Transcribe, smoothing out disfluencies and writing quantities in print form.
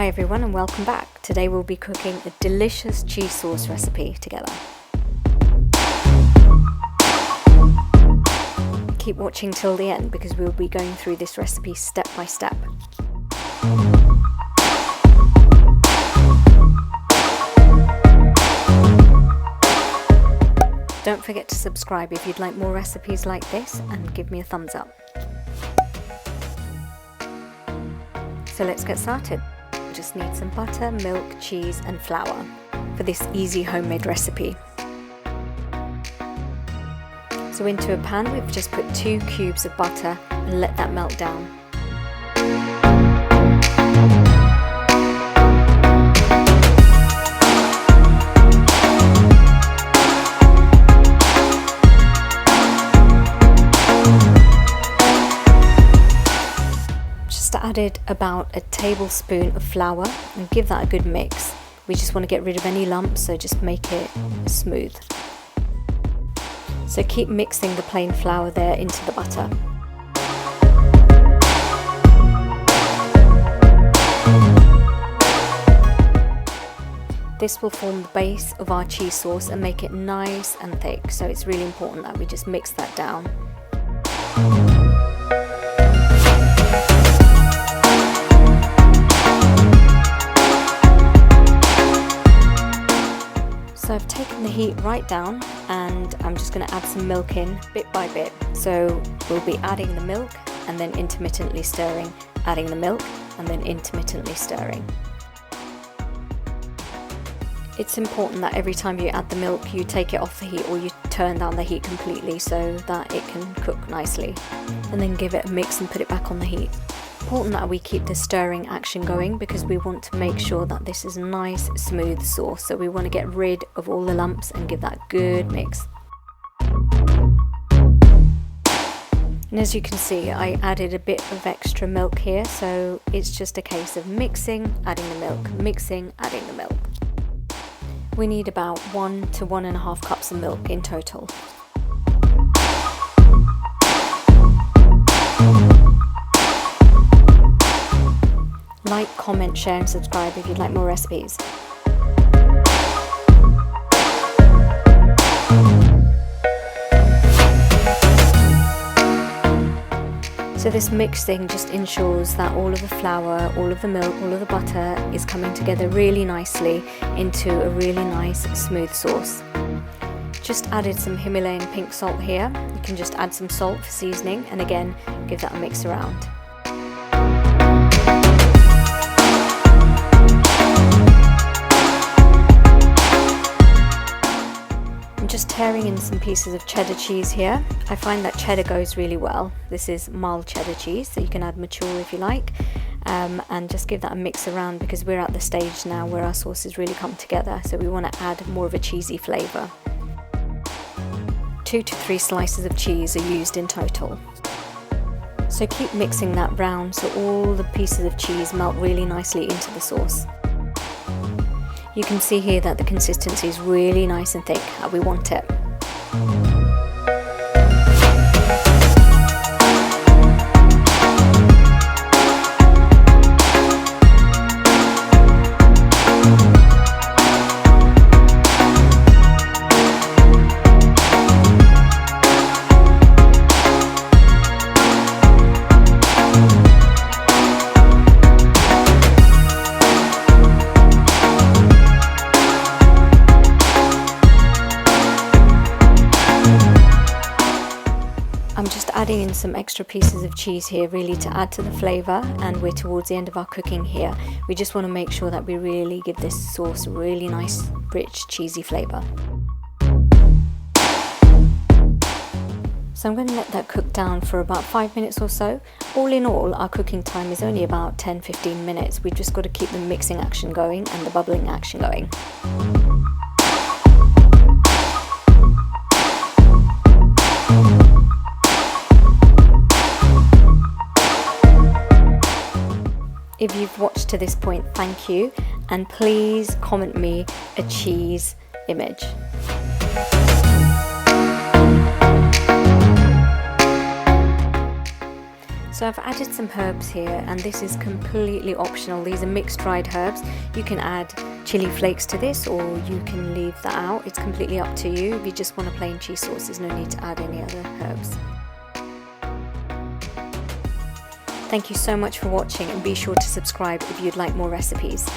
Hi everyone and welcome back. Today we'll be cooking a delicious cheese sauce recipe together. Keep watching till the end because we'll be going through this recipe step by step. Don't forget to subscribe if you'd like more recipes like this and give me a thumbs up. So let's get started. We just need some butter, milk, cheese and flour for this easy homemade recipe. So into a pan we've just put 2 cubes of butter and let that melt down. Added about a tablespoon of flour and give that a good mix. We just want to get rid of any lumps, so just make it smooth. So keep mixing the plain flour there into the butter. This will form the base of our cheese sauce and make it nice and thick, so it's really important that we just mix that down. So I've taken the heat right down and I'm just going to add some milk in bit by bit. So we'll be adding the milk and then intermittently stirring, adding the milk and then intermittently stirring. It's important that every time you add the milk you take it off the heat or you turn down the heat completely so that it can cook nicely. And then give it a mix and put it back on the heat. Important that we keep the stirring action going because we want to make sure that this is a nice smooth sauce, so we want to get rid of all the lumps and give that good mix. And as you can see, I added a bit of extra milk here, so it's just a case of mixing, adding the milk, mixing, adding the milk. We need about 1 to 1.5 cups of milk in total. Like, comment, share and subscribe if you'd like more recipes. So this mixing just ensures that all of the flour, all of the milk, all of the butter is coming together really nicely into a really nice smooth sauce. Just added some Himalayan pink salt here. You can just add some salt for seasoning and again give that a mix around. Just tearing in some pieces of cheddar cheese here. I find that cheddar goes really well. This is mild cheddar cheese, so you can add mature if you like, and just give that a mix around because we're at the stage now where our sauces really come together, so we want to add more of a cheesy flavour. 2 to 3 slices of cheese are used in total. So keep mixing that round so all the pieces of cheese melt really nicely into the sauce. You can see here that the consistency is really nice and thick, how we want it. I'm just adding in some extra pieces of cheese here really to add to the flavour, and we're towards the end of our cooking here. We just want to make sure that we really give this sauce a really nice, rich, cheesy flavour. So I'm going to let that cook down for about 5 minutes or so. All in all, our cooking time is only about 10-15 minutes. We've just got to keep the mixing action going and the bubbling action going. If you've watched to this point, thank you, and please comment me a cheese image. So I've added some herbs here, and this is completely optional. These are mixed dried herbs. You can add chili flakes to this, or you can leave that out. It's completely up to you. If you just want a plain cheese sauce, there's no need to add any other herbs. Thank you so much for watching, and be sure to subscribe if you'd like more recipes.